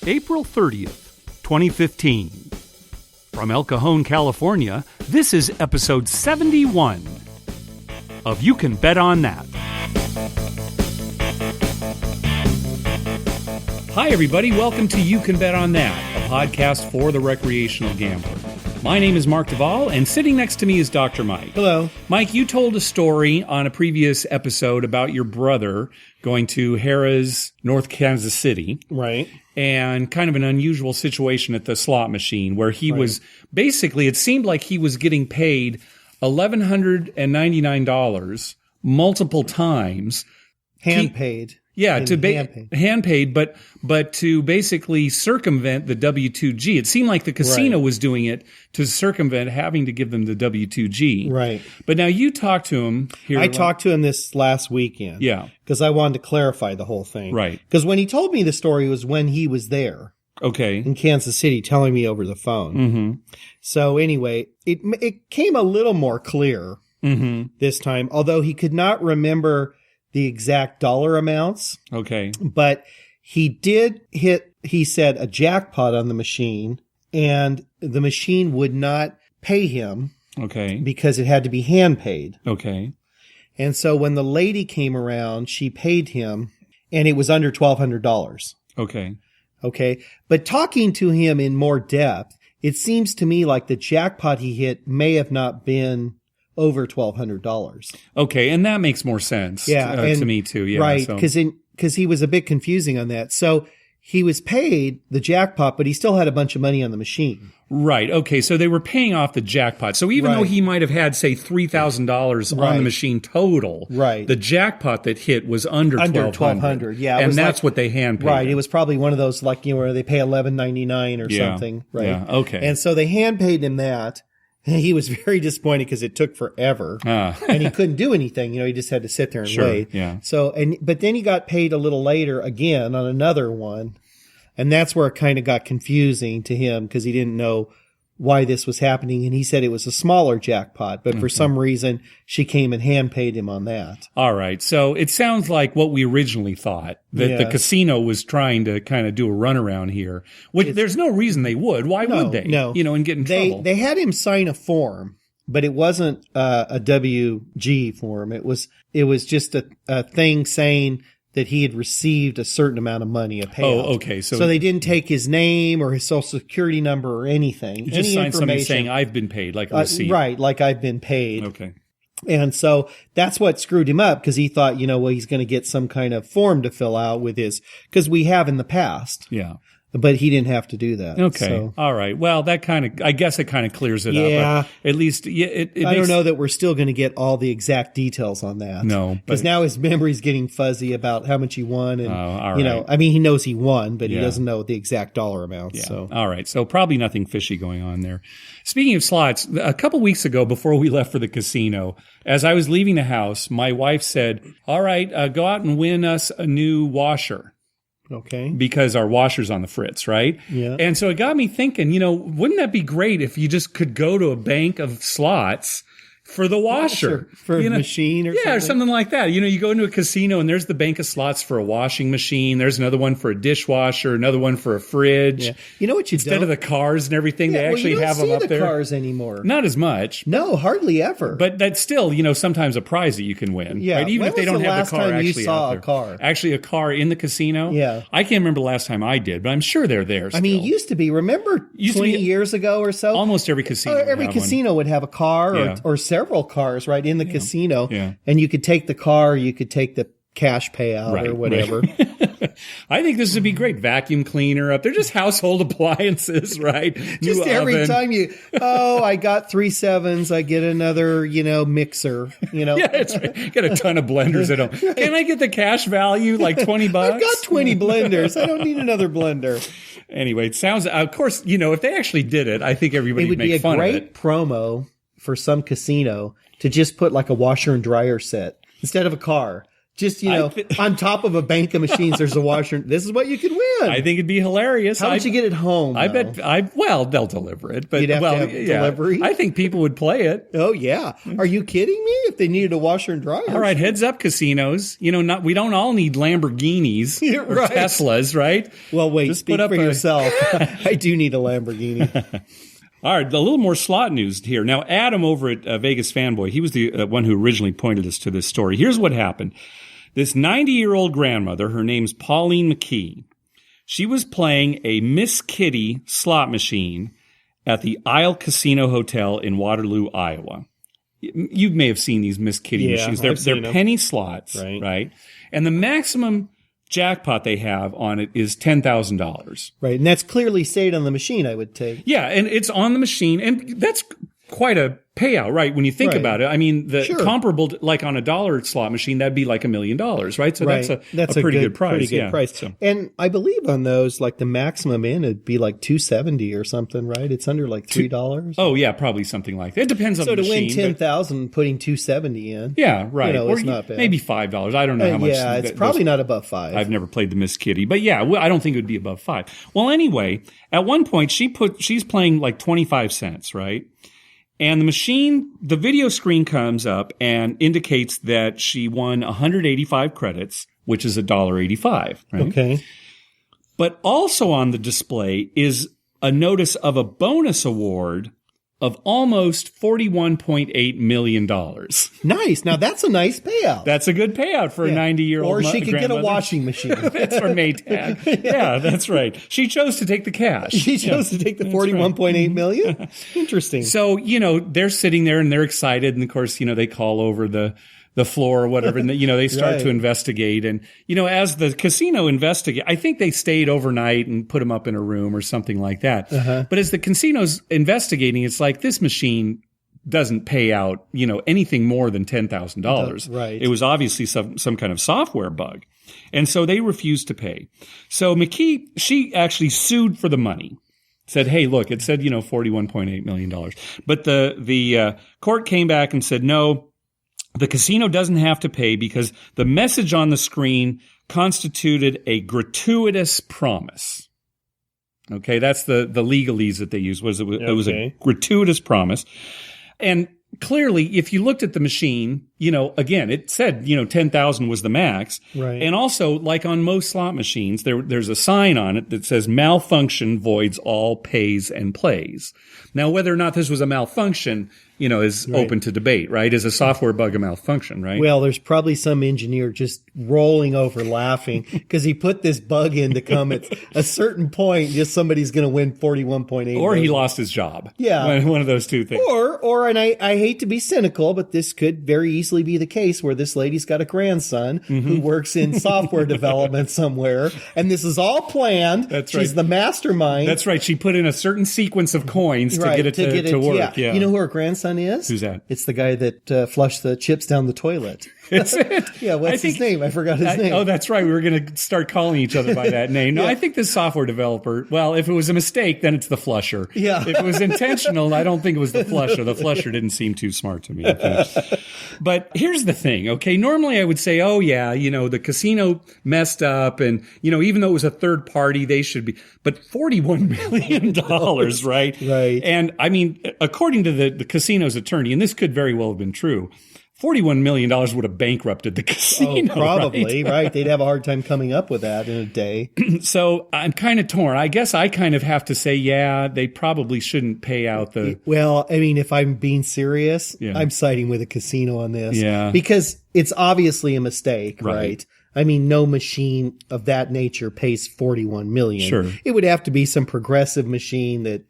April 30th, 2015. From El Cajon, California, this is episode 71 of You Can Bet on That. Hi, everybody. Welcome to You Can Bet on That, a podcast for the recreational gambler. My name is Mark Duvall, and sitting next to me is Dr. Mike. Hello. Mike, you told a story on a previous episode about your brother going to Harrah's, North Kansas City. Right. And kind of an unusual situation at the slot machine where he was basically, it seemed like he was getting paid $1,199 multiple times. Hand paid. Yeah, hand paid, but to basically circumvent the W-2G. It seemed like the casino was doing it to circumvent having to give them the W-2G. Right. But now you talked to him here. I talked to him this last weekend. Yeah. Because I wanted to clarify the whole thing. Right. Because when he told me the story was when he was there. Okay. In Kansas City, telling me over the phone. Mm-hmm. So anyway, it came a little more clear this time, although he could not remember the exact dollar amounts. Okay. But he did hit, he said, a jackpot on the machine, and the machine would not pay him. Okay. Because it had to be hand paid. Okay. And so when the lady came around, she paid him, and it was under $1,200. Okay. Okay. But talking to him in more depth, it seems to me like the jackpot he hit may have not been over $1,200. Okay, and that makes more sense to me too. Yeah, right, because he was a bit confusing on that. So he was paid the jackpot, but he still had a bunch of money on the machine. Right. Okay, so they were paying off the jackpot. So even though he might have had, say, $3,000 on the machine total, the jackpot that hit was under $1,200. Yeah, and that's what they hand paid. Right. It was probably one of those where they pay $11.99 or something. Right. Yeah. Okay. And so they hand paid him that. He was very disappointed because it took forever and he couldn't do anything. He just had to sit there and wait. Yeah. So, but then he got paid a little later again on another one. And that's where it kind of got confusing to him because he didn't know why this was happening. And he said it was a smaller jackpot, but for some reason she came and hand paid him on that. All right. So it sounds like what we originally thought, that the casino was trying to kind of do a runaround here, which there's no reason they would. Why would they? No. And get in trouble. They had him sign a form, but it wasn't a WG form. It was just a thing saying that he had received a certain amount of money, a payout. Oh, okay. So they didn't take his name or his social security number or anything. You just signed something saying, I've been paid, like a receipt. Right, like I've been paid. Okay. And so that's what screwed him up because he thought, he's going to get some kind of form to fill out with because we have in the past. Yeah. But he didn't have to do that. Okay. So. All right. Well, I guess it kind of clears it up. Yeah. At least, I don't know that we're still going to get all the exact details on that. No. Because now his memory's getting fuzzy about how much he won. And, all right. he knows he won, but he doesn't know the exact dollar amount. Yeah. So. All right. So probably nothing fishy going on there. Speaking of slots, a couple weeks ago before we left for the casino, as I was leaving the house, my wife said, all right, go out and win us a new washer. Okay. Because our washer's on the fritz, right? Yeah. And so it got me thinking, wouldn't that be great if you just could go to a bank of slots for the washer? For a machine or something? Yeah, or something like that. You go into a casino and there's the bank of slots for a washing machine. There's another one for a dishwasher, another one for a fridge. Yeah. You know what you Instead of the cars and everything, they actually have them up there. You don't see the cars anymore. Not as much. No, hardly ever. But that's still, sometimes a prize that you can win. Yeah. Right? Even if they don't have the car actually you saw out there. A car? Actually, a car in the casino? Yeah. I can't remember the last time I did, but I'm sure they're there still. I mean, it used to be. Remember 20 years ago or so? Almost every casino. Every casino would have a car or several cars, right, in the casino. Yeah. And you could take the car, you could take the cash payout or whatever. Right. I think this would be great. Vacuum cleaner They're just household appliances, right? Just every time I got 3 sevens, I get another, mixer, Yeah, that's right. Get a ton of blenders at home. Can I get the cash value, like $20? I've got 20 blenders. I don't need another blender. Anyway, it sounds, of course, if they actually did it, I think everybody would make fun of it. It would be a great promo for some casino to just put like a washer and dryer set instead of a car. Just, on top of a bank of machines, there's a washer. This is what you could win. I think it'd be hilarious. How would you get it home? I bet. Well, they'll deliver it, but You'd have to have delivery. I think people would play it. Oh yeah. Are you kidding me? If they needed a washer and dryer. All right, heads up, casinos. We don't all need Lamborghinis or right. Teslas, right? Well, wait. Just speak put up for yourself. I do need a Lamborghini. All right, a little more slot news here. Now, Adam over at Vegas Fanboy, he was the one who originally pointed us to this story. Here's what happened. This 90-year-old grandmother, her name's Pauline McKee, she was playing a Miss Kitty slot machine at the Isle Casino Hotel in Waterloo, Iowa. You may have seen these Miss Kitty machines. They're penny slots, right? And the maximum jackpot they have on it is $10,000. Right, and that's clearly stated on the machine, I would take. Yeah, and it's on the machine, and that's quite a payout, right? When you think about it, I mean, comparable to, like on a dollar slot machine, that'd be like $1 million, right? So that's a pretty good price. Pretty good price. So. And I believe on those, like the maximum in it'd be like $270 or something, right? It's under like $3. Oh yeah, probably something like that. It depends on the machine. So to win $10,000, putting $270 in, yeah, right, it's not bad. Maybe $5. I don't know how much. Yeah, it's probably not above $5. I've never played the Miss Kitty, but yeah, I don't think it would be above $5. Well, anyway, at one point she's playing like 25 cents, right? And the machine, the video screen comes up and indicates that she won 185 credits, which is $1.85. Right? Okay. But also on the display is a notice of a bonus award of almost $41.8 million. Nice. Now that's a nice payout. That's a good payout for a 90-year-old Or she could grandmother. Get a washing machine. That's for Maytag. Yeah, that's right. She chose to take the cash. She chose to take the $41.8 million? Interesting. So, they're sitting there and they're excited. And of course, they call over the floor or whatever. And, they start to investigate. And, as the casino investigate, I think they stayed overnight and put them up in a room or something like that. But as the casino's investigating, it's like this machine doesn't pay out, anything more than $10,000. Right. It was obviously some kind of software bug. And so they refused to pay. So McKee, she actually sued for the money. Said, hey, look, it said, $41.8 million. But the court came back and said, no, the casino doesn't have to pay because the message on the screen constituted a gratuitous promise. Okay, that's the legalese that they used. It was a gratuitous promise. And clearly, if you looked at the machine, again, it said, 10,000 was the max. Right. And also, like on most slot machines, there's a sign on it that says malfunction voids all pays and plays. Now, whether or not this was a malfunction, is open to debate, right? Is a software bug a malfunction, right? Well, there's probably some engineer just rolling over laughing because he put this bug in to come at a certain point, just somebody's going to win 41.8. Or he lost his job. Yeah. One of those two things. Or, and I hate to be cynical, but this could very easily be the case where this lady's got a grandson who works in software development somewhere, and this is all planned. That's She's right. the mastermind. That's right. She put in a certain sequence of coins to get it to work. Yeah. You know who her grandson is? Who's that? It's the guy that flushed the chips down the toilet. That's it. Yeah, what's his name? I forgot his name. Oh, that's right. We were going to start calling each other by that name. No, I think this software developer, well, if it was a mistake, then it's the flusher. Yeah. If it was intentional, I don't think it was the flusher. The flusher didn't seem too smart to me. But here's the thing, okay? Normally I would say, oh, yeah, the casino messed up and, even though it was a third party, they should be. But $41 million, right? Right. And I mean, according to the casino's attorney, and this could very well have been true, $41 million would have bankrupted the casino. Oh, probably, right? They'd have a hard time coming up with that in a day. So I'm kind of torn. I guess I kind of have to say, yeah, they probably shouldn't pay out the... Well, I mean, if I'm being serious, I'm siding with a casino on this. Yeah. Because it's obviously a mistake, right? I mean, no machine of that nature pays $41 million. Sure. It would have to be some progressive machine that,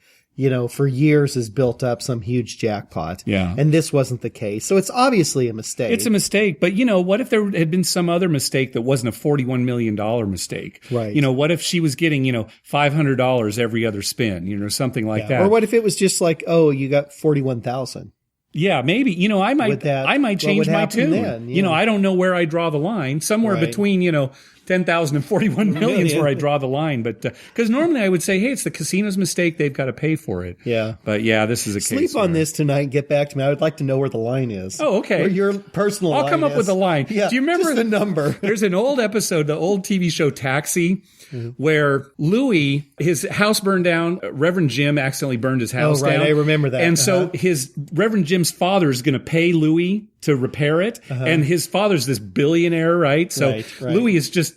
for years has built up some huge jackpot. Yeah. And this wasn't the case. So it's obviously a mistake. It's a mistake. But, what if there had been some other mistake that wasn't a $41 million mistake? Right. What if she was getting, $500 every other spin, something like that? Or what if it was just like, oh, you got 41,000? Yeah, maybe. I might change my tune. Then? Yeah. I don't know where I draw the line. Somewhere between, 10,041 million is where I draw the line. But because normally I would say, hey, it's the casino's mistake. They've got to pay for it. Yeah. But yeah, this is a case. Sleep on this tonight and get back to me. I would like to know where the line is. Oh, okay. Where your personal line I'll come up is. with a line. Yeah, do you remember just the number? There's an old episode, the old TV show Taxi, where Louis, his house burned down. Reverend Jim accidentally burned his house down. I remember that. And so his Reverend Jim's father is going to pay Louis to repair it. And his father's this billionaire, right? So Louis is just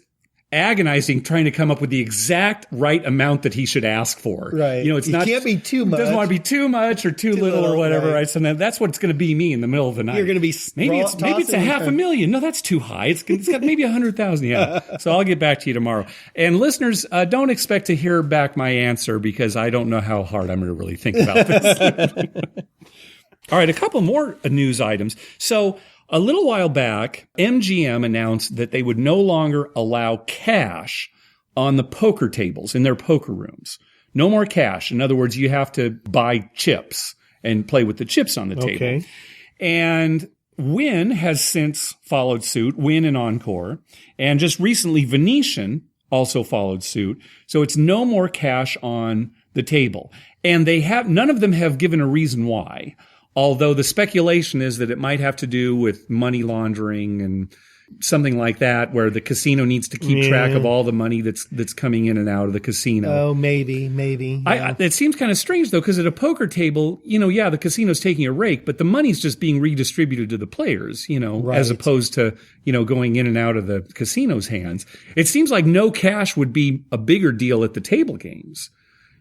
agonizing trying to come up with the exact right amount that he should ask for. Right. You know, it can't be too much. Doesn't want to be too much or too little or whatever, right? So that's what it's going to be me in the middle of the night. You're going to be maybe it's a $500,000. No, that's too high. It's got maybe 100,000. Yeah. So I'll get back to you tomorrow. And listeners, don't expect to hear back my answer because I don't know how hard I'm going to really think about this. All right, a couple more news items. So a little while back, MGM announced that they would no longer allow cash on the poker tables in their poker rooms. No more cash. In other words, you have to buy chips and play with the chips on the table. Okay. And Wynn has since followed suit, Wynn and Encore. And just recently, Venetian also followed suit. So it's no more cash on the table. And none of them have given a reason why. Although the speculation is that it might have to do with money laundering and something like that, where the casino needs to keep track of all the money that's coming in and out of the casino. Oh, maybe. Yeah. It seems kind of strange, though, because at a poker table, the casino's taking a rake, but the money's just being redistributed to the players, as opposed to, going in and out of the casino's hands. It seems like no cash would be a bigger deal at the table games.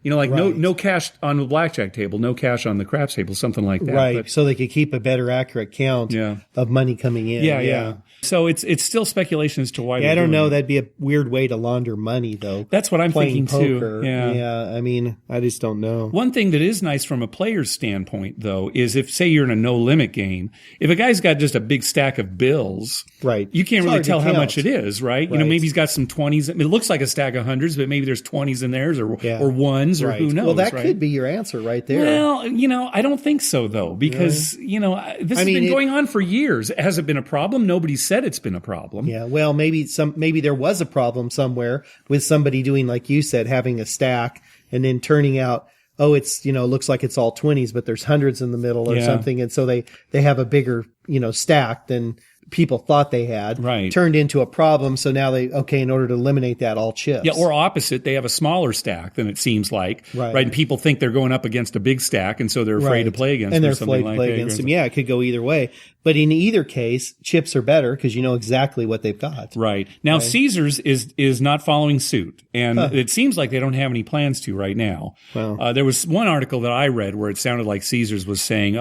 No cash on the blackjack table, no cash on the craps table, something like that. Right, but, so they could keep a better accurate count of money coming in. Yeah. So it's still speculation as to why. I don't know. That'd be a weird way to launder money, though. That's what I'm thinking poker. too. Yeah. I mean, I just don't know. One thing that is nice from a player's standpoint, though, is if, say, you're in a no-limit game, if a guy's got just a big stack of bills, right, you can't really tell how much it is, right? Maybe he's got some 20s. I mean, it looks like a stack of hundreds, but maybe there's 20s in there or ones or who knows. Well, that could be your answer right there. Well, I don't think so, though, because, this has been going on for years. Has it been a problem? Nobody said it's been a problem. Yeah, well, maybe there was a problem somewhere with somebody doing, like you said, having a stack and then turning out, it's, looks like it's all 20s, but there's hundreds in the middle or something. And so they have a bigger, stack than people thought they had, turned into a problem. So now in order to eliminate that, all chips. Yeah, or opposite, they have a smaller stack than it seems like, right? And people think they're going up against a big stack, and so they're afraid to play against them. And they're afraid to play against them. Yeah, it could go either way. But in either case, chips are better because you know exactly what they've got. Right. Now, Caesars is not following suit, and it seems like they don't have any plans to right now. Well, there was one article that I read where it sounded like Caesars was saying,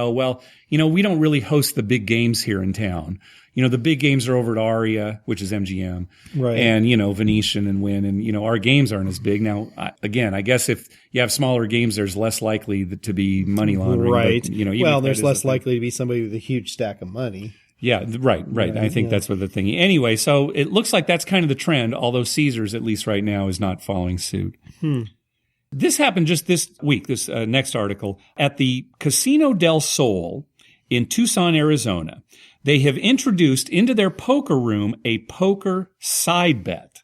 we don't really host the big games here in town. The big games are over at Aria, which is MGM, right? And, Venetian and Wynn, and, our games aren't as big. Now, again, I guess if you have smaller games, there's less likely to be money laundering. Right. But, there's less likely to be somebody with a huge stack of money. Yeah, right. I think that's what the thing. Anyway, so it looks like that's kind of the trend, although Caesars, at least right now, is not following suit. This happened just this week, this next article, at the Casino del Sol in Tucson, Arizona. They have introduced into their poker room a poker side bet.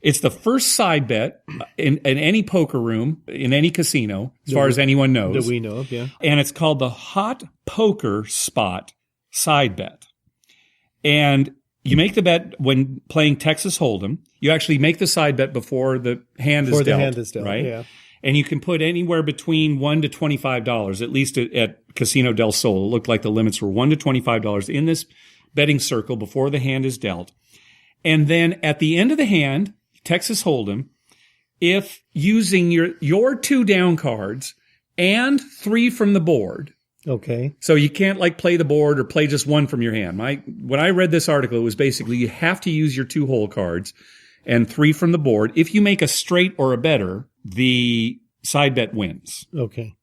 It's the first side bet in any poker room, in any casino, as far as anyone knows. That we know of, yeah. And it's called the Hot Poker Spot Side Bet. And you make the bet when playing Texas Hold'em. You actually make the side bet before the hand is dealt, right? Yeah. And you can put anywhere between $1 to $25, at least at Casino del Sol. It looked like the limits were $1 to $25 in this betting circle before the hand is dealt. And then at the end of the hand, Texas Hold'em, if using your 2 down cards and 3 from the board. Okay. So you can't play the board or play just 1 from your hand. When I read this article, it was basically you have to use your 2 hole cards and 3 from the board. If you make a straight or a better, the side bet wins. Okay.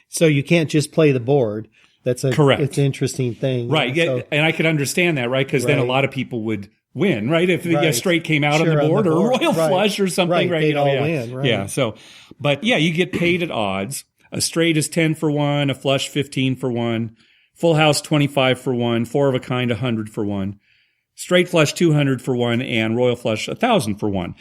So you can't just play the board. That's correct. It's an interesting thing. Right. Yeah. So, and I could understand that, right? Because then a lot of people would win, right? If the straight came out on the board or a royal flush or something, right? They'd all win, right? Yeah. So, but you get paid at odds. A straight is 10 for 1, a flush 15 for 1, full house 25 for 1, 4 of a kind 100 for 1. straight flush 200 for one, and royal flush 1,000 for one.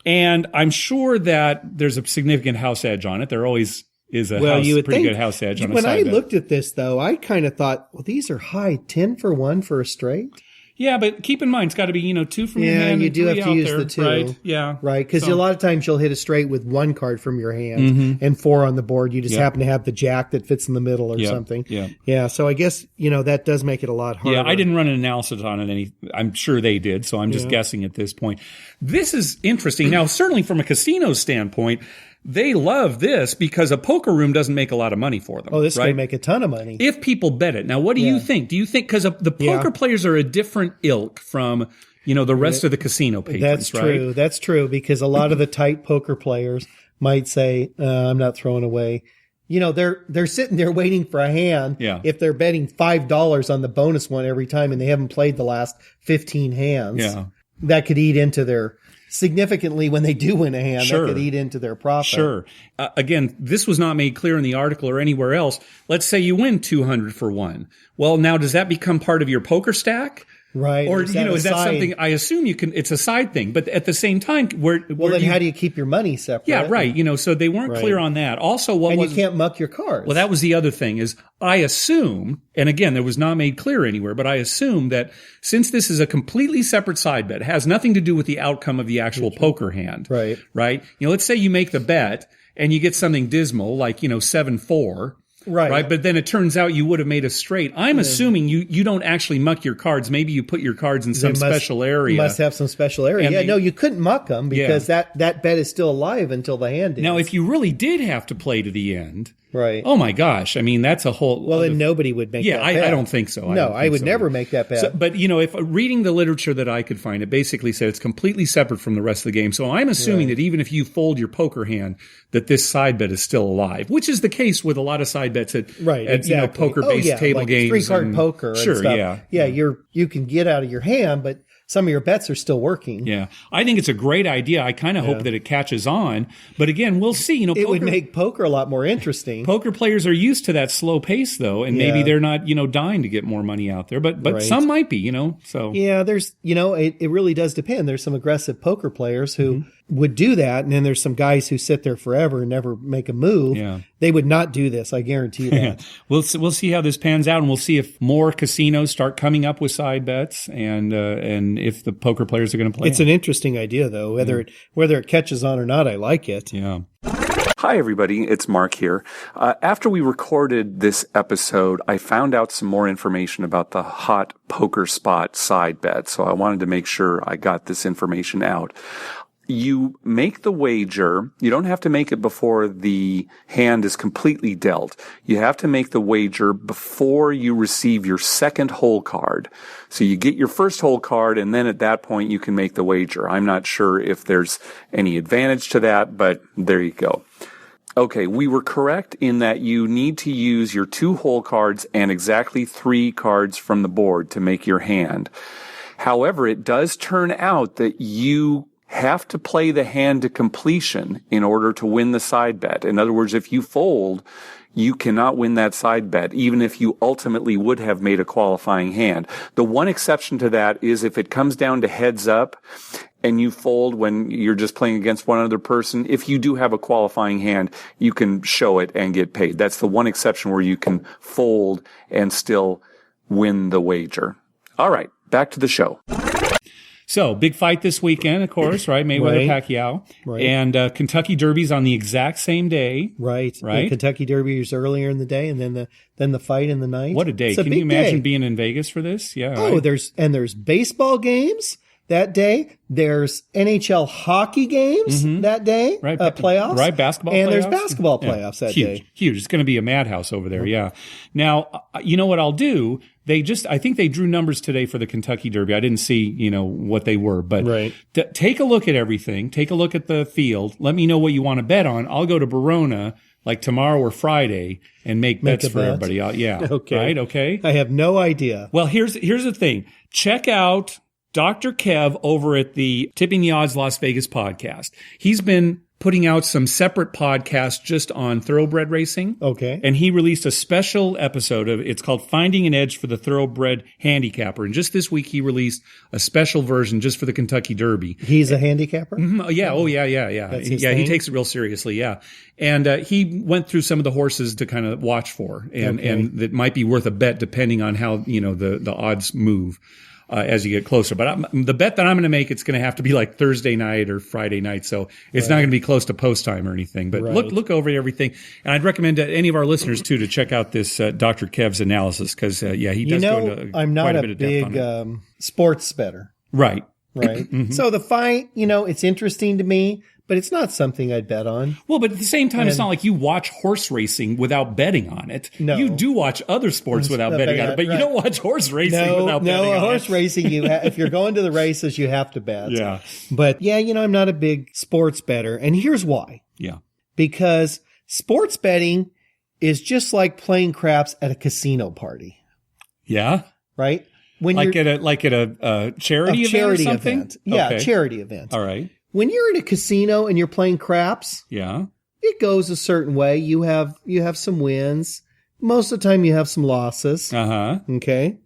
And I'm sure that there's a significant house edge on it. There always is a pretty good house edge on a side bet. When I looked at this, though, I kind of thought, well, these are high. 10 for one for a straight? Yeah, but keep in mind, it's got to be, 2 from your hand. Yeah, you and do have 3 to out use there, the 2. Right, yeah. Right, because a lot of times you'll hit a straight with 1 card from your hand and 4 on the board. You just happen to have the jack that fits in the middle or something. Yeah. Yeah, so I guess, that does make it a lot harder. Yeah, I didn't run an analysis on it. I'm sure they did, so I'm just guessing at this point. This is interesting. Now, certainly from a casino standpoint, they love this because a poker room doesn't make a lot of money for them. Oh, this is right? going to make a ton of money. If people bet it. Now, what do you think? Do you think, because the poker players are a different ilk from, the rest of the casino patrons, That's right? true. That's true, because a lot of the tight poker players might say, I'm not throwing away. They're sitting there waiting for a hand. Yeah. If they're betting $5 on the bonus one every time and they haven't played the last 15 hands, that could eat into their significantly when they do win a hand. That could eat into their profit. Sure. Again, this was not made clear in the article or anywhere else. Let's say you win 200 for one. Well, now does that become part of your poker stack? Right. Or, is that something, I assume it's a side thing, but at the same time, how do you keep your money separate? Yeah, right. So they weren't clear on that. Also, you can't muck your cards. Well, that was the other thing is I assume, and again, it was not made clear anywhere, but I assume that since this is a completely separate side bet, it has nothing to do with the outcome of the actual poker hand. Right. Right. Let's say you make the bet and you get something dismal, like, 7-4. Right. But then it turns out you would have made a straight. I'm assuming you don't actually muck your cards. Maybe you put your cards in some special area. Must have some special area. No, you couldn't muck them because that bet is still alive until the hand is. Now, if you really did have to play to the end. Right. Oh my gosh. I mean, that's a whole. Well, then nobody would make that bet. I don't think so. I would never make that bet. So, but, if reading the literature that I could find, it basically said it's completely separate from the rest of the game. So I'm assuming that even if you fold your poker hand, that this side bet is still alive, which is the case with a lot of side bets at poker-based table games. 3-card poker and stuff. Yeah. You can get out of your hand, but some of your bets are still working. Yeah. I think it's a great idea. I kind of hope that it catches on. But again, we'll see. It would make poker a lot more interesting. Poker players are used to that slow pace, though, and maybe they're not, dying to get more money out there. But some might be, so. Yeah, there's, it really does depend. There's some aggressive poker players who would do that, and then there's some guys who sit there forever and never make a move. Yeah. They would not do this, I guarantee you that. We'll see how this pans out, and we'll see if more casinos start coming up with side bets, and if the poker players are going to play. It's an interesting idea, though. Whether it catches on or not, I like it. Yeah. Hi, everybody. It's Mark here. After we recorded this episode, I found out some more information about the hot poker spot side bet, so I wanted to make sure I got this information out. You make the wager. You don't have to make it before the hand is completely dealt. You have to make the wager before you receive your second hole card. So you get your first hole card, and then at that point you can make the wager. I'm not sure if there's any advantage to that, but there you go. Okay, we were correct in that you need to use your 2 hole cards and exactly 3 cards from the board to make your hand. However, it does turn out that you have to play the hand to completion in order to win the side bet. In other words, if you fold, you cannot win that side bet, even if you ultimately would have made a qualifying hand. The one exception to that is if it comes down to heads up and you fold when you're just playing against one other person. If you do have a qualifying hand, you can show it and get paid. That's the one exception where you can fold and still win the wager. All right, back to the show. So, big fight this weekend, of course, right? Mayweather-Pacquiao. Right. And Kentucky Derby's on the exact same day. Right. The Kentucky Derby is earlier in the day, and then the fight in the night. What a day. Can you imagine being in Vegas for this? Yeah. Oh, there's baseball games that day. There's NHL hockey games that day. Right. Playoffs. Right. Basketball playoffs. And there's basketball playoffs that day. Huge. It's going to be a madhouse over there. Yeah. Now, you know what I'll do? I think they drew numbers today for the Kentucky Derby. I didn't see, what they were, but take a look at everything. Take a look at the field. Let me know what you want to bet on. I'll go to Verona like tomorrow or Friday and make bets for everybody. Yeah. Okay. Right. Okay. I have no idea. Well, here's the thing. Check out Dr. Kev over at the Tipping the Odds Las Vegas podcast. He's been putting out some separate podcasts just on thoroughbred racing. Okay. And he released a special episode of it's called Finding an Edge for the Thoroughbred Handicapper. And just this week he released a special version just for the Kentucky Derby. He's a handicapper? Yeah. Oh, yeah. That's his Yeah, he thing? takes it real seriously. Yeah. And he went through some of the horses to kind of watch for and that might be worth a bet depending on how, the odds move. As you get closer. But the bet that I'm going to make, it's going to have to be like Thursday night or Friday night. So it's not going to be close to post time or anything. But look over everything. And I'd recommend any of our listeners, too, to check out this Dr. Kev's analysis because, he does go into I'm not quite a bit of depth on big it. sports bettor. Right. Right. So the fight, it's interesting to me, but it's not something I'd bet on. Well, but at the same time, it's not like you watch horse racing without betting on it. No. You do watch other sports without betting on it, but you don't watch horse racing without betting on it. No, horse racing, if you're going to the races, you have to bet. Yeah. But I'm not a big sports bettor. And here's why. Yeah. Because sports betting is just like playing craps at a casino party. Yeah. Right? When Like at a charity event or something? event. Yeah, Okay. a charity event. All right. When you're in a casino and you're playing craps, Yeah. it goes a certain way. You have some wins. Most of the time you have some losses. Uh-huh. Okay.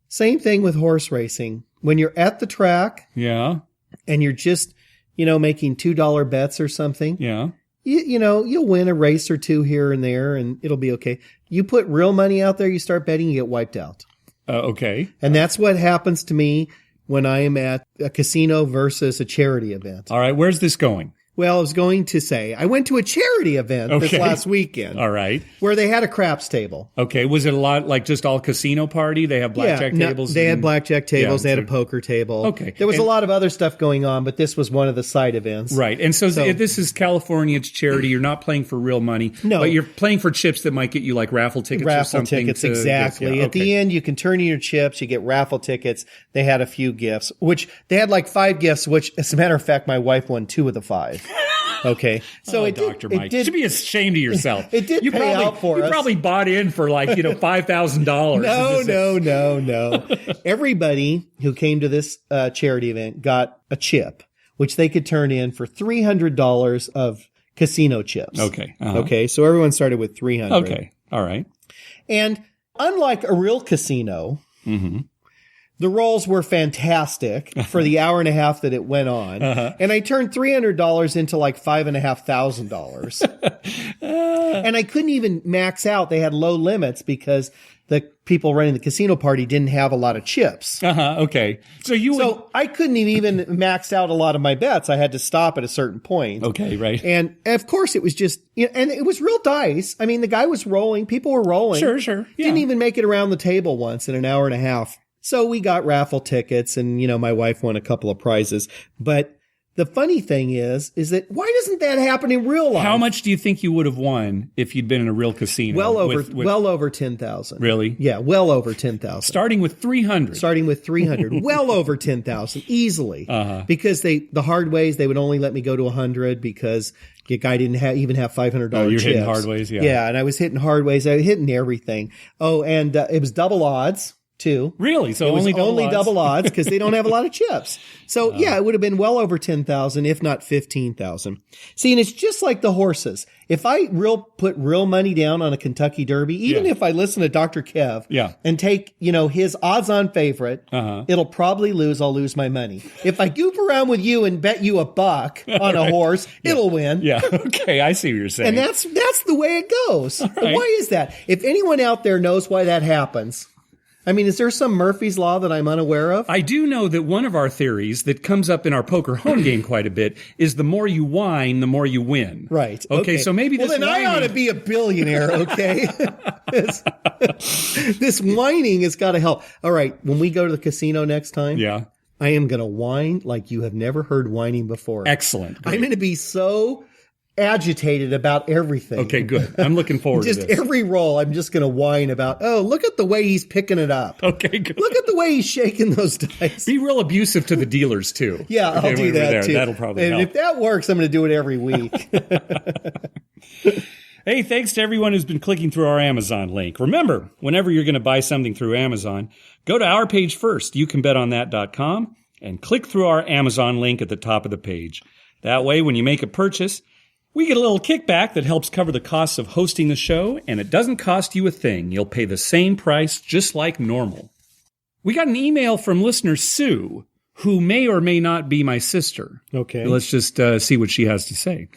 Same thing with horse racing. When you're at the track Yeah. and you're just, making $2 bets or something, Yeah. you'll win a race or two here and there and it'll be okay. You put real money out there, you start betting, you get wiped out. Okay. And that's what happens to me when I am at a casino versus a charity event. All right. Where's this going? Well, I was going to say, I went to a charity event this Okay. last weekend All right. where they had a craps table. Okay. Was it a lot like just all casino party? They have blackjack tables? They had and- blackjack tables. Yeah, they had a poker table. Okay. There was a And- lot of other stuff going on, but this was one of the side events. Right. And so this is California. It's charity. You're not playing for real money. No. But you're playing for chips that might get you like raffle tickets or Raffle something. tickets, to- exactly. yeah, At the end, you can turn in your chips. You get raffle tickets. They had a few gifts, which they had like 5 gifts, which, as a matter of fact, my wife won 2 of the 5. Okay. So Dr. Mike, you should be ashamed of yourself. It did you pay probably, out for you us. probably bought in for like, $5,000. No. Everybody who came to this charity event got a chip, which they could turn in for $300 of casino chips. Okay. Uh-huh. Okay. So everyone started with $300. Okay. All right. And unlike a real casino, Mm-hmm. the rolls were fantastic for the hour and a half that it went on. And I turned $300 into like $5,500. And I couldn't even max out. They had low limits because the people running the casino party didn't have a lot of chips. Okay. So I couldn't even max out a lot of my bets. I had to stop at a certain point. Okay, right. And of course it was just, and it was real dice. I mean, the guy was rolling. People were rolling. Sure. Yeah. Didn't even make it around the table once in an hour and a half. So we got raffle tickets and, my wife won a couple of prizes. But the funny thing is that why doesn't that happen in real life? How much do you think you would have won if you'd been in a real casino? Well over 10,000. Really? Yeah, well over 10,000. Starting with 300. Well over 10,000 easily. Because the hard ways they would only let me go to 100 because the guy didn't even have $500 Oh, you're chips. hitting hard ways, yeah. Yeah, and I was hitting hard ways. I was hitting everything. Oh, and it was double odds too. Really? So It was only double odds because they don't have a lot of chips. So yeah, it would have been well over 10,000, if not 15,000. See, and it's just like the horses. If I put real money down on a Kentucky Derby, even if I listen to Dr. Kev and take, his odds on favorite, it'll probably lose. I'll lose my money. If I goof around with you and bet you $1 on a horse, it'll win. Yeah. Okay. I see what you're saying. And that's the way it goes. right. Why is that? If anyone out there knows why that happens, I mean, is there some Murphy's Law that I'm unaware of? I do know that one of our theories that comes up in our poker home game quite a bit is the more you whine, the more you win. Right. Okay. So maybe this then I ought to be a billionaire, okay? this whining has got to help. All right. When we go to the casino next time, I am going to whine like you have never heard whining before. Excellent. Great. I'm going to be so agitated about everything. Okay, good. I'm looking forward to Just this. every roll, I'm just going to whine about, oh, look at the way he's picking it up. Okay, good. Look at the way he's shaking those dice. Be real abusive to the dealers, too. Yeah, I'll do when we're that, there. too. That'll probably and help. if that works, I'm going to do it every week. Hey, thanks to everyone who's been clicking through our Amazon link. Remember, whenever you're going to buy something through Amazon, go to our page first, youcanbetonthat.com, and click through our Amazon link at the top of the page. That way, when you make a purchase, We get a little kickback that helps cover the costs of hosting the show, and it doesn't cost you a thing. You'll pay the same price just like normal. We got an email from listener Sue, who may or may not be my sister. Okay. Let's just see what she has to say.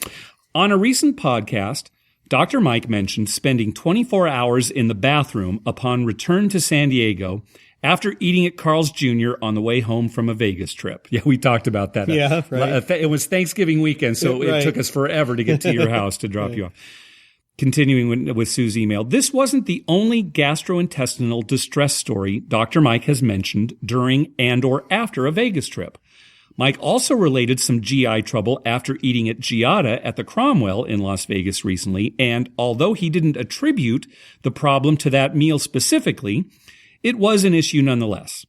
On a recent podcast, Dr. Mike mentioned spending 24 hours in the bathroom upon return to San Diego after eating at Carl's Jr. on the way home from a Vegas trip. Yeah, we talked about that. Yeah, right. It was Thanksgiving weekend, so Right. it took us forever to get to your house to drop you off. Continuing with Sue's email, this wasn't the only gastrointestinal distress story Dr. Mike has mentioned during and or after a Vegas trip. Mike also related some GI trouble after eating at Giada at the Cromwell in Las Vegas recently, and although he didn't attribute the problem to that meal specifically, it was an issue nonetheless.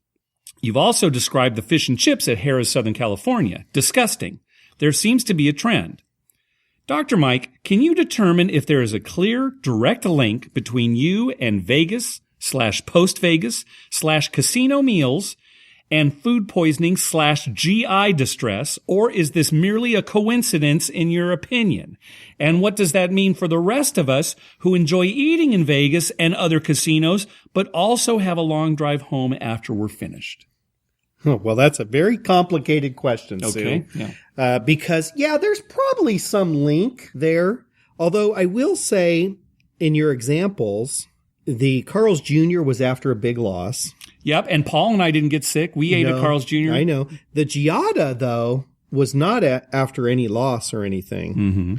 You've also described the fish and chips at Harrah's Southern California. Disgusting. There seems to be a trend. Dr. Mike, can you determine if there is a clear, direct link between you and Vegas/post-Vegas/casino meals and food poisoning/GI distress, or is this merely a coincidence in your opinion? And what does that mean for the rest of us who enjoy eating in Vegas and other casinos, but also have a long drive home after we're finished? Oh, well, that's a very complicated question, Okay. Sue. Yeah. Because, there's probably some link there. Although I will say, in your examples, the Carl's Jr. was after a big loss. Yep. And Paul and I didn't get sick. We ate at Carl's Jr. I know. The Giada, though, was not after any loss or anything. Mm-hmm.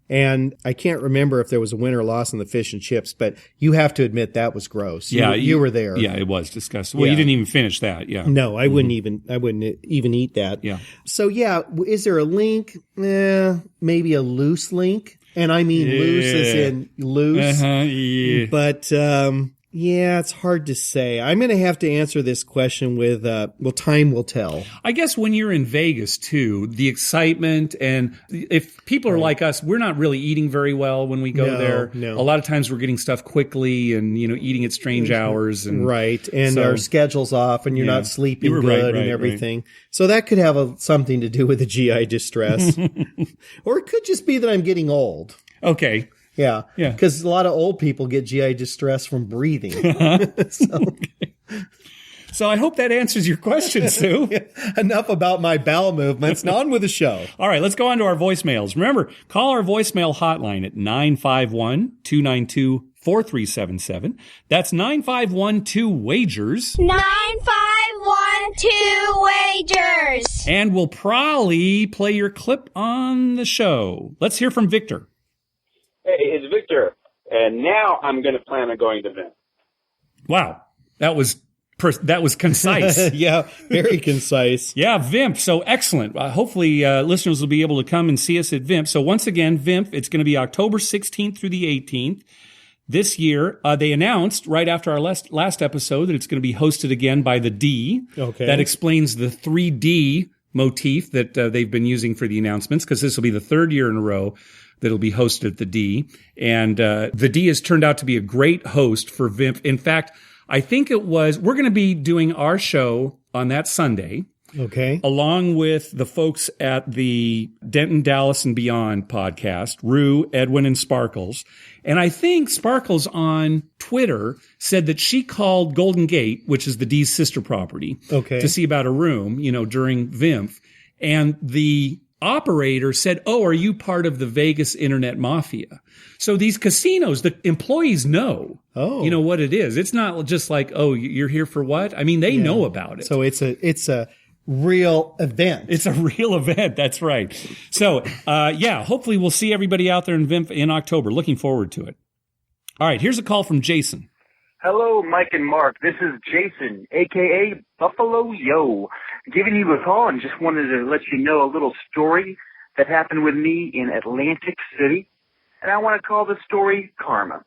And I can't remember if there was a win or loss in the fish and chips, but you have to admit that was gross. You were there. Yeah, it was disgusting. Well, you didn't even finish that. Yeah. No, I wouldn't even eat that. Yeah. So is there a link? Maybe a loose link. And I mean loose as in loose. Yeah. But, it's hard to say. I'm going to have to answer this question with, time will tell. I guess when you're in Vegas too, the excitement, and if people are like us, we're not really eating very well when we go there. No. A lot of times we're getting stuff quickly and, eating at strange hours. And right. And so, our schedule's off and you're not sleeping You were good right, and everything. Right. So that could have something to do with the GI distress. Or it could just be that I'm getting old. Okay. Yeah. Yeah. Because a lot of old people get GI distress from breathing. So I hope that answers your question, Sue. Enough about my bowel movements. Now on with the show. All right, let's go on to our voicemails. Remember, call our voicemail hotline at 951-292-4377. That's 9512-WAGERS. 9512-WAGERS. And we'll probably play your clip on the show. Let's hear from Victor. Hey, it's Victor, and now I'm going to plan on going to VIMFP. Wow, that was concise. Yeah, very concise. Yeah, VIMFP. So excellent. Hopefully, listeners will be able to come and see us at VIMFP. So once again, VIMFP, it's going to be October 16th through the 18th. This year, they announced right after our last episode that it's going to be hosted again by the D. Okay. That explains the 3D motif that they've been using for the announcements, because this will be the third year in a row that'll be hosted at the D. And the D has turned out to be a great host for VIMFP. In fact, I think we're going to be doing our show on that Sunday. Okay. Along with the folks at the Denton, Dallas, and Beyond podcast, Rue, Edwin, and Sparkles. And I think Sparkles on Twitter said that she called Golden Gate, which is the D's sister property, to see about a room, during VIMFP. And the operator said, "Oh, are you part of the Vegas internet mafia?" So these casinos, the employees know, what it is. It's not just like, "Oh, you're here for what?" I mean, they know about it. So it's a real event. It's a real event. That's right. So, hopefully we'll see everybody out there in VIMFP in October. Looking forward to it. All right. Here's a call from Jason. Hello, Mike and Mark. This is Jason, a.k.a. Buffalo Yo, giving you a call and just wanted to let you know a little story that happened with me in Atlantic City. And I want to call the story Karma.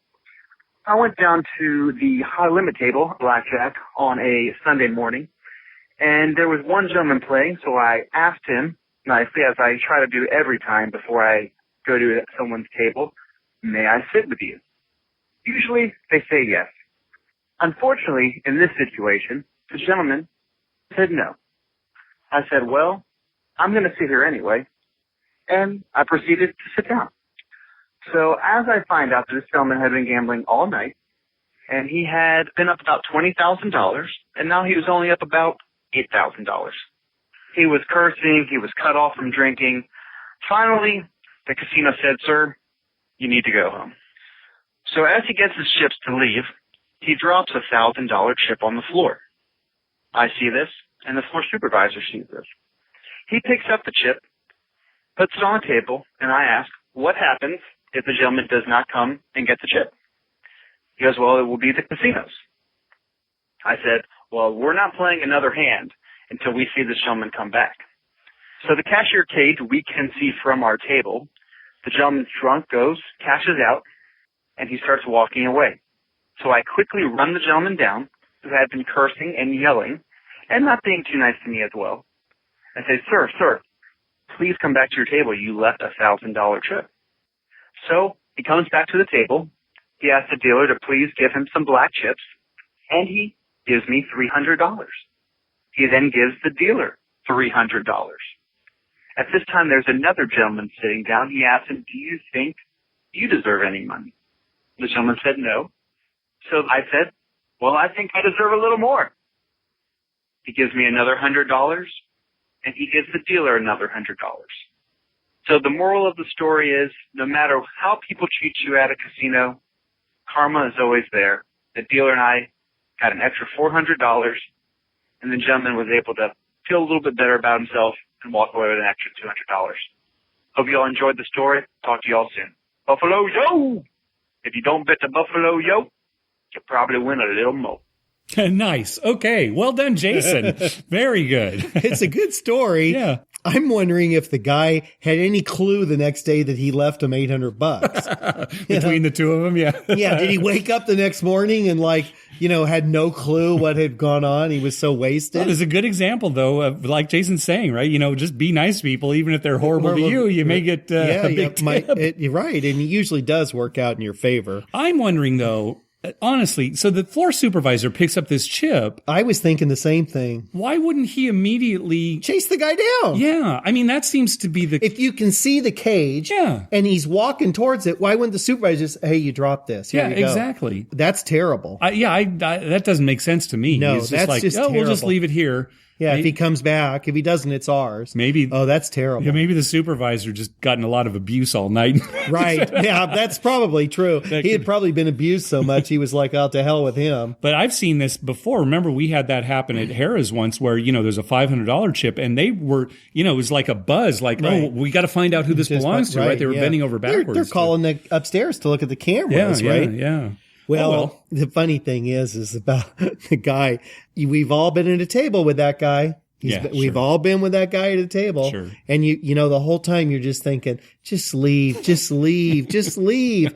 I went down to the high limit table, blackjack, on a Sunday morning, and there was one gentleman playing, so I asked him, nicely, as I try to do every time before I go to someone's table, "May I sit with you?" Usually, they say yes. Unfortunately, in this situation, the gentleman said no. I said, "Well, I'm going to sit here anyway," and I proceeded to sit down. So as I find out that this gentleman had been gambling all night, and he had been up about $20,000, and now he was only up about $8,000. He was cursing. He was cut off from drinking. Finally, the casino said, "Sir, you need to go home." So as he gets his chips to leave, he drops a $1,000 chip on the floor. I see this, and the floor supervisor sees this. He picks up the chip, puts it on the table, and I ask, what happens if the gentleman does not come and get the chip? He goes, "Well, it will be the casinos." I said, "Well, we're not playing another hand until we see this gentleman come back." So the cashier cage we can see from our table. The gentleman's drunk, goes, cashes out, and he starts walking away. So I quickly run the gentleman down, who had been cursing and yelling, and not being too nice to me as well. I say, Sir, please come back to your table. You left a $1,000 chip." So he comes back to the table. He asks the dealer to please give him some black chips, and he gives me $300. He then gives the dealer $300. At this time, there's another gentleman sitting down. He asks him, "Do you think you deserve any money?" The gentleman said no. So I said, "Well, I think I deserve a little more." He gives me another $100, and he gives the dealer another $100. So the moral of the story is, no matter how people treat you at a casino, karma is always there. The dealer and I got an extra $400, and the gentleman was able to feel a little bit better about himself and walk away with an extra $200. Hope you all enjoyed the story. Talk to you all soon. Buffalo Yo! If you don't bet the Buffalo Yo, you'll probably win a little more. Nice. Okay. Well done, Jason. Very good. It's a good story. Yeah. I'm wondering if the guy had any clue the next day that he left him $800 Between the two of them, yeah. Yeah. Did he wake up the next morning and had no clue what had gone on? He was so wasted. Well, it's a good example, though, of like Jason's saying, right? Just be nice to people, even if they're horrible to you. You may get a big tip. You're right, and it usually does work out in your favor. I'm wondering, though, honestly, so the floor supervisor picks up this chip. I was thinking the same thing. Why wouldn't he immediately chase the guy down? Yeah. I mean, that seems to be if you can see the cage and he's walking towards it, why wouldn't the supervisor just, "Hey, you dropped this. Here you go." Exactly. That's terrible. That doesn't make sense to me. No, it's that's like, just terrible. We'll just leave it here. Yeah, if he comes back. If he doesn't, it's ours. Maybe. Oh, that's terrible. Yeah, maybe the supervisor just gotten a lot of abuse all night. Right. Yeah, that's probably true. He had probably been abused so much, he was like, "Oh, to hell with him." But I've seen this before. Remember, we had that happen at Harrah's once where, there's a $500 chip and they were, it was like a buzz, like, right. "Oh, we got to find out who this belongs to," right? They were bending over backwards. They're calling the upstairs to look at the cameras, right? Yeah. Well, the funny thing is about the guy, we've all been at a table with that guy. We've all been with that guy at a table. Sure. And the whole time you're just thinking, just leave, just leave, just leave.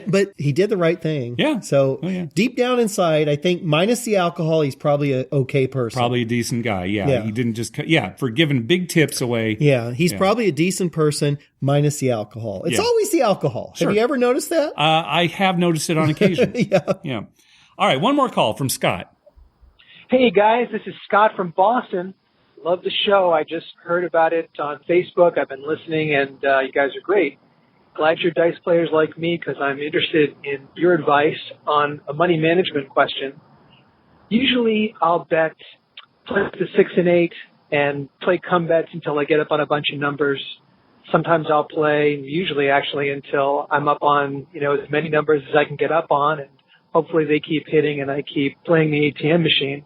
But he did the right thing. Yeah. So deep down inside, I think minus the alcohol, he's probably an okay person. Probably a decent guy. Yeah. He didn't just, for giving big tips away. Yeah. He's probably a decent person minus the alcohol. It's always the alcohol. Sure. Have you ever noticed that? I have noticed it on occasion. Yeah. All right. One more call from Scott. Hey guys, this is Scott from Boston. Love the show. I just heard about it on Facebook. I've been listening, and you guys are great. Glad you're dice players like me because I'm interested in your advice on a money management question. Usually I'll bet play the 6 and 8 and play come bets until I get up on a bunch of numbers. Sometimes I'll play, usually actually, until I'm up on as many numbers as I can get up on, and hopefully they keep hitting and I keep playing the ATM machine.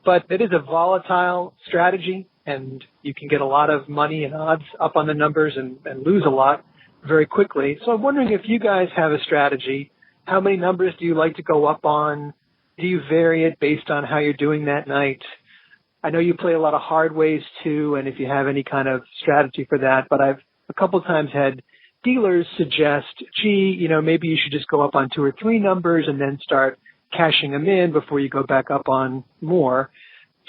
But it is a volatile strategy, and you can get a lot of money and odds up on the numbers and lose a lot very quickly. So I'm wondering if you guys have a strategy. How many numbers do you like to go up on? Do you vary it based on how you're doing that night? I know you play a lot of hard ways too, and if you have any kind of strategy for that, but I've a couple of times had dealers suggest, maybe you should just go up on 2 or 3 numbers and then start cashing them in before you go back up on more.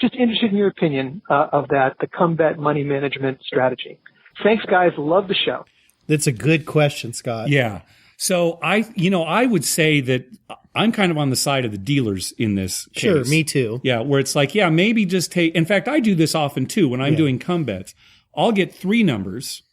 Just interested in your opinion of that, the come bet money management strategy. Thanks, guys. Love the show. That's a good question, Scott. Yeah. So I would say that I'm kind of on the side of the dealers in this case. Sure, me too. Yeah, where it's like, maybe just take, in fact, I do this often too when I'm doing come bets. I'll get 3 numbers,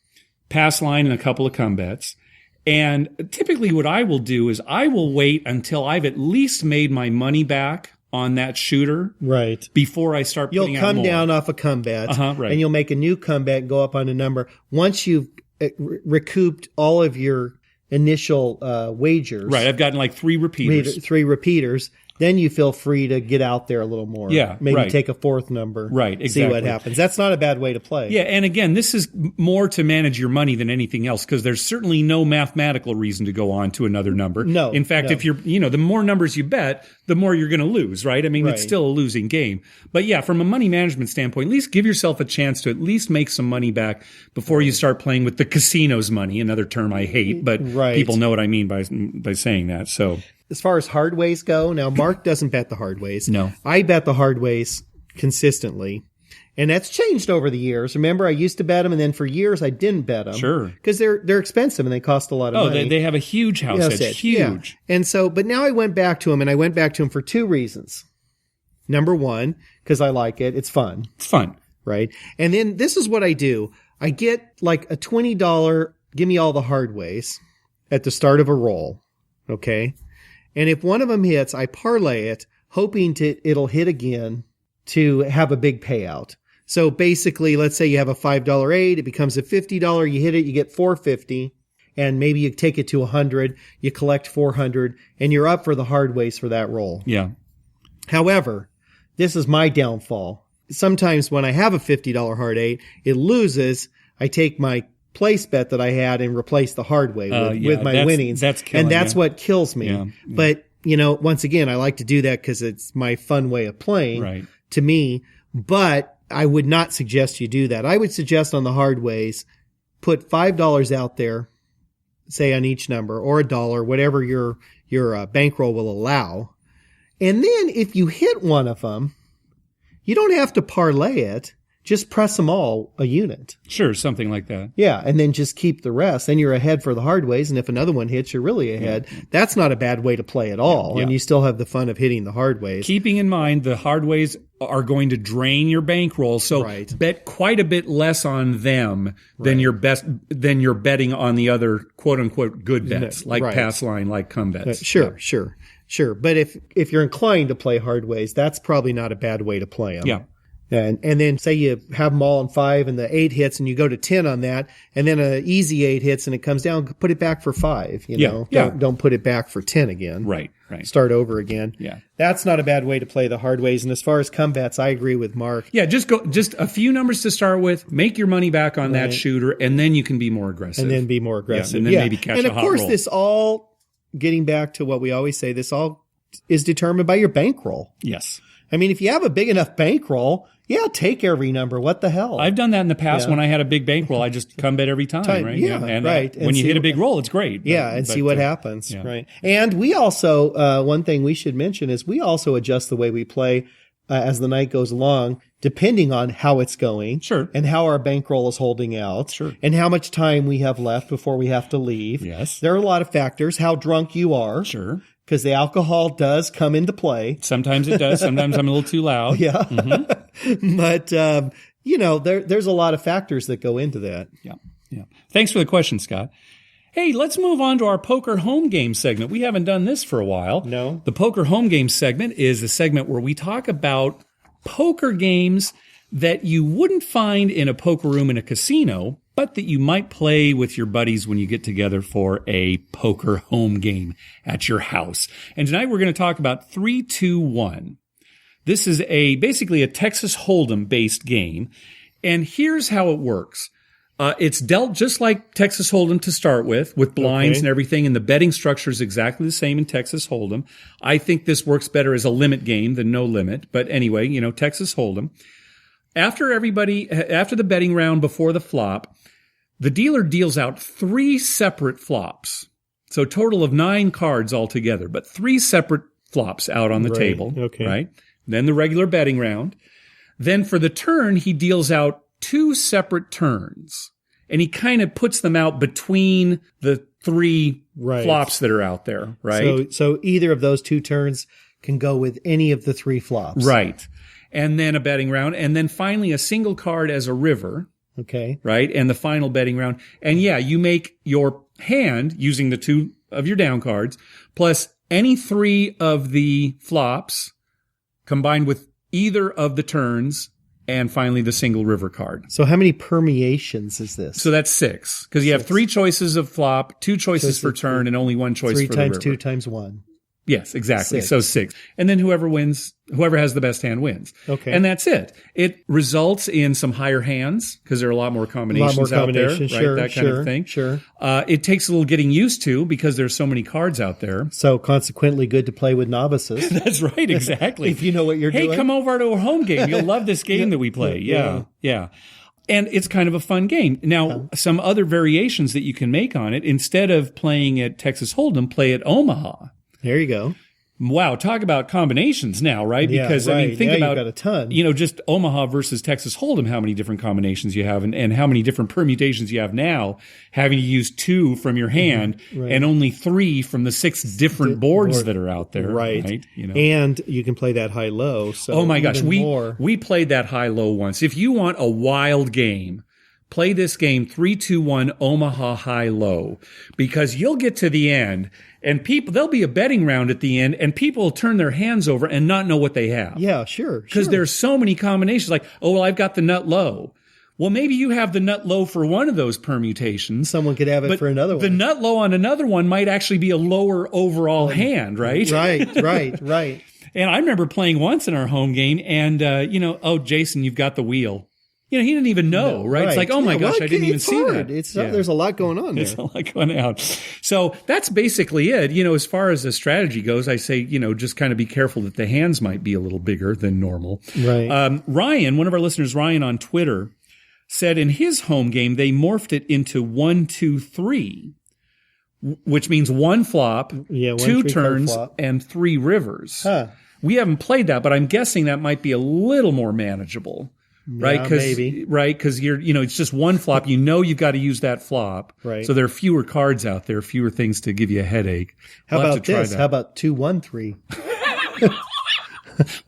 pass line and a couple of come bets. And typically what I will do is I will wait until I've at least made my money back on that shooter. Right. Before I start putting out more. You'll come down off a comeback. Right. And you'll make a new comeback, go up on a number. Once you've recouped all of your initial wagers. Right. I've gotten like 3 repeaters. 3 repeaters. Then you feel free to get out there a little more. Yeah. Maybe right. take a 4th number. Right. Exactly. See what happens. That's not a bad way to play. Yeah. And again, this is more to manage your money than anything else because there's certainly no mathematical reason to go on to another number. No. In fact, if you're, the more numbers you bet, the more you're going to lose, right? I mean, it's still a losing game. But yeah, from a money management standpoint, at least give yourself a chance to at least make some money back before you start playing with the casino's money, another term I hate, but people know what I mean by saying that. So. As far as hard ways go, now Mark doesn't bet the hard ways. No. I bet the hard ways consistently. And that's changed over the years. Remember, I used to bet them, and then for years I didn't bet them. Sure. Because they're expensive and they cost a lot of money. They have a huge house edge. Huge. Yeah. And so, but now I went back to them, and I went back to them for 2 reasons. Number one, because I like it. It's fun. It's fun. Right? And then this is what I do. I get like a $20, give me all the hard ways at the start of a roll. Okay? And if one of them hits, I parlay it, hoping it'll hit again to have a big payout. So basically, let's say you have a $5 aid, it becomes a $50, you hit it, you get $4.50, and maybe you take it to 100, you collect 400, and you're up for the hard ways for that roll. Yeah. However, this is my downfall. Sometimes when I have a $50 hard aid, it loses, I take my place bet that I had and replace the hard way with my winnings. That's killing and that's you. what kills me. Yeah. But, once again, I like to do that because it's my fun way of playing to me. But I would not suggest you do that. I would suggest on the hard ways, put $5 out there, say on each number, or $1, whatever your bankroll will allow. And then if you hit one of them, you don't have to parlay it. Just press them all a unit. Sure, something like that. Yeah, and then just keep the rest. Then you're ahead for the hard ways, and if another one hits, you're really ahead. Yeah. That's not a bad way to play at all, and you still have the fun of hitting the hard ways. Keeping in mind the hard ways are going to drain your bankroll, so bet quite a bit less on them than you're betting on the other quote unquote good bets, like pass line, like come bets. Sure. But if you're inclined to play hard ways, that's probably not a bad way to play them. Yeah. And then say you have them all on 5 and the 8 hits and you go to 10 on that, and then an easy 8 hits and it comes down, put it back for 5, Don't put it back for 10 again. Right. Start over again. Yeah. That's not a bad way to play the hard ways. And as far as comebacks, I agree with Mark. Yeah, just a few numbers to start with, make your money back on that shooter, and then you can be more aggressive. And then be more aggressive. And then maybe catch a hot roll. And of course, this all, getting back to what we always say, this all is determined by your bankroll. Yes. I mean, if you have a big enough bankroll, take every number. What the hell? I've done that in the past when I had a big bankroll. I just come bet every time, right? Yeah, and right. When you hit a big roll, it's great. But see what happens, right? And we also, one thing we should mention is we also adjust the way we play as the night goes along, depending on how it's going. Sure. And how our bankroll is holding out. Sure. And how much time we have left before we have to leave. Yes. There are a lot of factors. How drunk you are. Sure. Because the alcohol does come into play. Sometimes it does. Sometimes I'm a little too loud. Yeah. Mm-hmm. But, there's a lot of factors that go into that. Yeah. Thanks for the question, Scott. Hey, let's move on to our poker home game segment. We haven't done this for a while. No. The poker home game segment is a segment where we talk about poker games that you wouldn't find in a poker room in a casino, but that you might play with your buddies when you get together for a poker home game at your house. And tonight we're going to talk about 3-2-1. This is basically a Texas Hold'em based game. And here's how it works. It's dealt just like Texas Hold'em to start with blinds and everything. And the betting structure is exactly the same in Texas Hold'em. I think this works better as a limit game than no limit. But anyway, Texas Hold'em. After the betting round before the flop, the dealer deals out 3 separate flops. So a total of 9 cards altogether, but 3 separate flops out on the table. Okay. Right? Then the regular betting round. Then for the turn, he deals out 2 separate turns. And he kind of puts them out between the 3 flops that are out there, right? So either of those 2 turns can go with any of the 3 flops. Right. And then a betting round. And then finally a single card as a river. Okay. Right? And the final betting round. And you make your hand using the 2 of your down cards plus any 3 of the flops combined with either of the turns and finally the single river card. So how many permeations is this? So that's 6 because you have 3 choices of flop, 2 choices for turn, and only 1 choice 3 for the river. 3 times 2 times 1. Yes, exactly. 6. So 6. And then whoever has the best hand wins. Okay. And that's it. It results in some higher hands because there are a lot more combinations out there, right? Sure, that kind of thing. Sure. It takes a little getting used to because there's so many cards out there. So consequently good to play with novices. That's right, exactly. If you know what you're doing. Hey, come over to our home game. You'll love this game that we play. Yeah. And it's kind of a fun game. Now, some other variations that you can make on it, instead of playing at Texas Hold'em, play at Omaha. There you go. Wow, talk about combinations now, right? Yeah, because right. I mean, think Now about you've got a ton. just Omaha versus Texas Hold'em, how many different combinations you have and how many different permutations you have now, having to use 2 from your hand and only 3 from the 6 different boards that are out there. Right. And you can play that high-low. So oh my gosh, we played that high-low once. If you want a wild game, play this game 3-2-1 Omaha high-low because you'll get to the end and there'll be a betting round at the end and people will turn their hands over and not know what they have. Yeah, sure. Because there's so many combinations like, oh, well, I've got the nut low. Well, maybe you have the nut low for one of those permutations. Someone could have it for another one. The nut low on another one might actually be a lower overall hand, right? Right. And I remember playing once in our home game and, oh, Jason, you've got the wheel. He didn't even know, right? It's like, oh my gosh, I didn't even see that. There's a lot going on there. There's a lot going on. So that's basically it. As far as the strategy goes, I say, just kind of be careful that the hands might be a little bigger than normal. Right. Ryan, one of our listeners, Ryan on Twitter, said in his home game, they morphed it into 1, 2, 3, which means 1 flop, 2 turns, and 3 rivers. Huh. We haven't played that, but I'm guessing that might be a little more manageable. Right, maybe. Right, because it's just 1 flop. You've got to use that flop. Right. So there are fewer cards out there, fewer things to give you a headache. How about this? How about 2, 1, 3?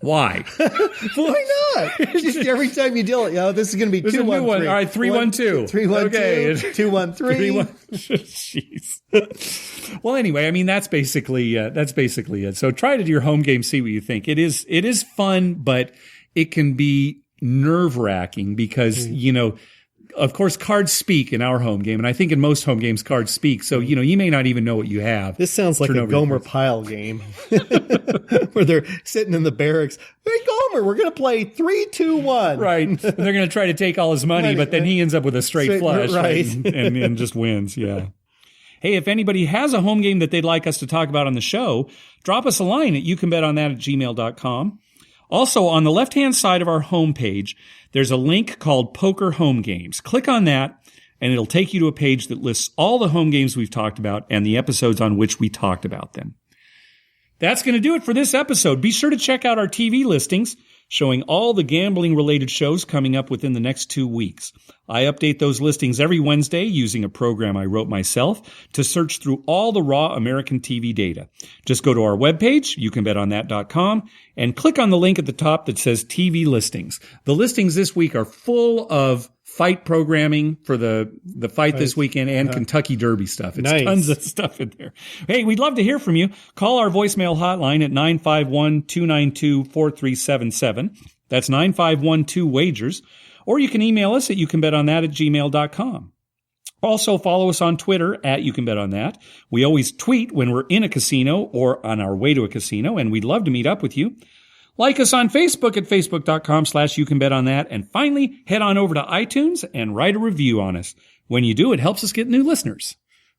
Why? Why not? Just every time you deal it, this is going to be 2, 1, 3. All right, 3, 1, 2. 3, 1, okay. 2. 1, 3. 3, 1. Jeez. Well, anyway, I mean that's basically it. So try to do your home game, see what you think. It is fun, but it can be nerve-wracking because, of course, cards speak in our home game, and I think in most home games, cards speak. So, you may not even know what you have. This sounds like a Gomer Pyle game where they're sitting in the barracks. Hey, Gomer, we're going to play 3, 2, 1. Right. They're going to try to take all his money, but then he ends up with a straight flush and just wins. Yeah. Hey, if anybody has a home game that they'd like us to talk about on the show, drop us a line at youcanbetonThat@gmail.com. Also, on the left-hand side of our homepage, there's a link called Poker Home Games. Click on that, and it'll take you to a page that lists all the home games we've talked about and the episodes on which we talked about them. That's going to do it for this episode. Be sure to check out our TV listings showing all the gambling-related shows coming up within the next 2 weeks. I update those listings every Wednesday using a program I wrote myself to search through all the raw American TV data. Just go to our webpage, youcanbetonThat.com, and click on the link at the top that says TV listings. The listings this week are full of fight programming for the fight this weekend and Kentucky Derby stuff. It's tons of stuff in there. Hey, we'd love to hear from you. Call our voicemail hotline at 951-292-4377. That's 951-2-WAGERS. Or you can email us at youcanbetonThat@gmail.com. Also, follow us on Twitter at YouCanBetOnThat. We always tweet when we're in a casino or on our way to a casino, and we'd love to meet up with you. Like us on Facebook at facebook.com/YouCanBetOnThat. And finally, head on over to iTunes and write a review on us. When you do, it helps us get new listeners.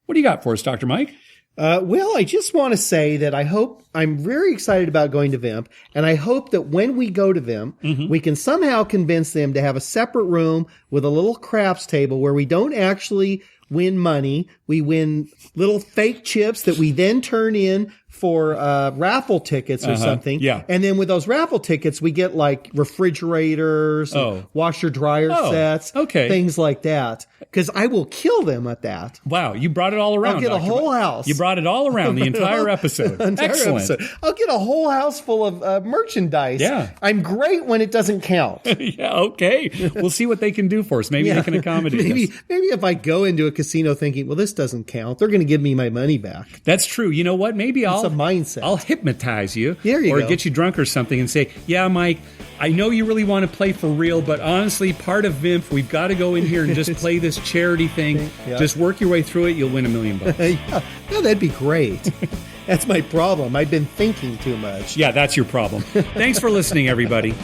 What do you got for us, Dr. Mike? Well, I just want to say that I'm very excited about going to VIMP, and I hope that when we go to VIMP, we can somehow convince them to have a separate room with a little craps table where we don't actually win money. We win little fake chips that we then turn in for raffle tickets or something. Yeah. And then with those raffle tickets, we get like refrigerators, washer dryer sets, things like that. Because I will kill them at that. Wow, you brought it all around. I'll get a whole house. You brought it all around the entire episode. Excellent. I'll get a whole house full of merchandise. Yeah. I'm great when it doesn't count. Yeah, okay. We'll see what they can do for us. Maybe they can accommodate us. Maybe if I go into a casino thinking, well, this doesn't count, they're going to give me my money back. That's true. You know what? Maybe It's a mindset. I'll hypnotize you. There you or go. get you drunk or something and say, yeah, Mike, I know you really want to play for real, but honestly, part of VIMF, we've got to go in here and just play this charity thing. Yeah. Just work your way through it. You'll win $1 million. Yeah, that'd be great. That's my problem. I've been thinking too much. Yeah, that's your problem. Thanks for listening, everybody.